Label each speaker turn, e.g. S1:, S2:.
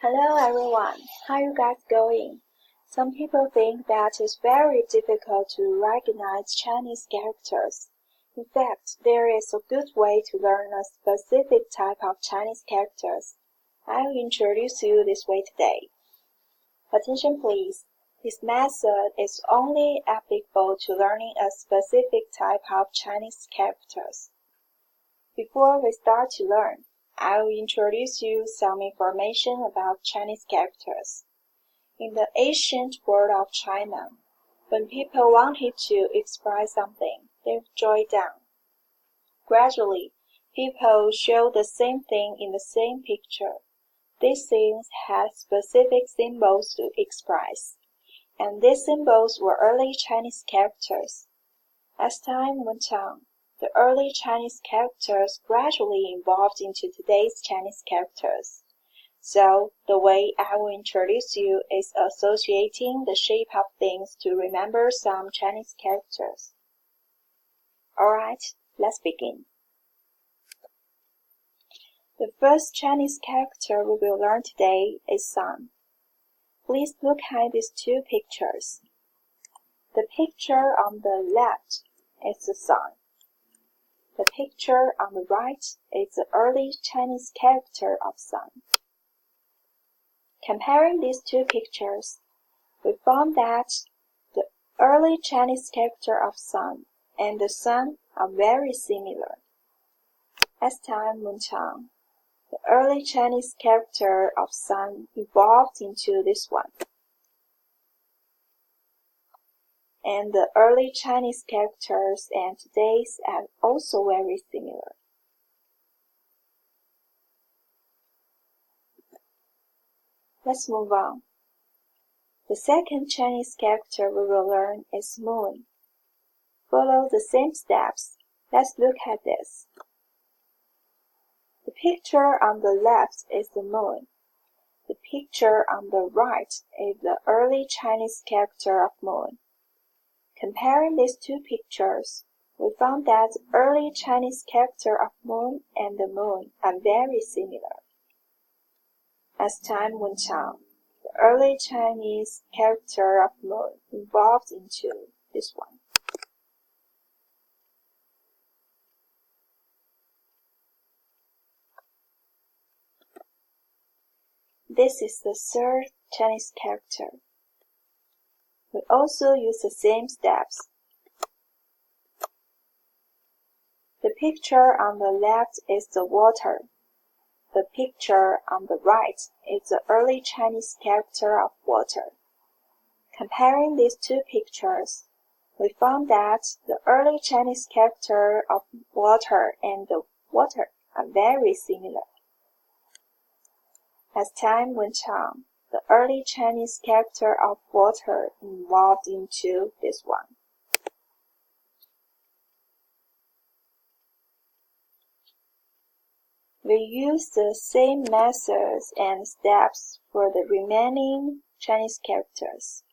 S1: Hello everyone, how you guys going? Some people think that it's very difficult to recognize Chinese characters. In fact, there is a good way to learn a specific type of Chinese characters. I will introduce you this way today. Attention please. This method is only applicable to learning a specific type of Chinese characters. Before we start to learn, I will introduce you some information about Chinese characters. In the ancient world of China, when people wanted to express something, they would draw it down. Gradually, people showed the same thing in the same picture. These things had specific symbols to express, and these symbols were early Chinese characters. As time went on, the early Chinese characters gradually evolved into today's Chinese characters. So, the way I will introduce you is associating the shape of things to remember some Chinese characters. Alright, let's begin. The first Chinese character we will learn today is sun. Please look at these two pictures. The picture on the left is the sun. The picture on the right is the early Chinese character of sun. Comparing these two pictures, we found that the early Chinese character of sun and the sun are very similar. As time went on, the early Chinese character of sun evolved into this one. And the early Chinese characters and today's are also very similar. Let's move on. The second Chinese character we will learn is moon. Follow the same steps. Let's look at this. The picture on the left is the moon. The picture on the right is the early Chinese character of moon. Comparing these two pictures, we found that the early Chinese character of moon and the moon are very similar. As time went on, the early Chinese character of moon evolved into this one. This is the third Chinese character. We also use the same steps. The picture on the left is the water. The picture on the right is the early Chinese character of water. Comparing these two pictures, we found that the early Chinese character of water and the water are very similar. As time went on, the early Chinese character of water evolved into this one. We use the same methods and steps for the remaining Chinese characters.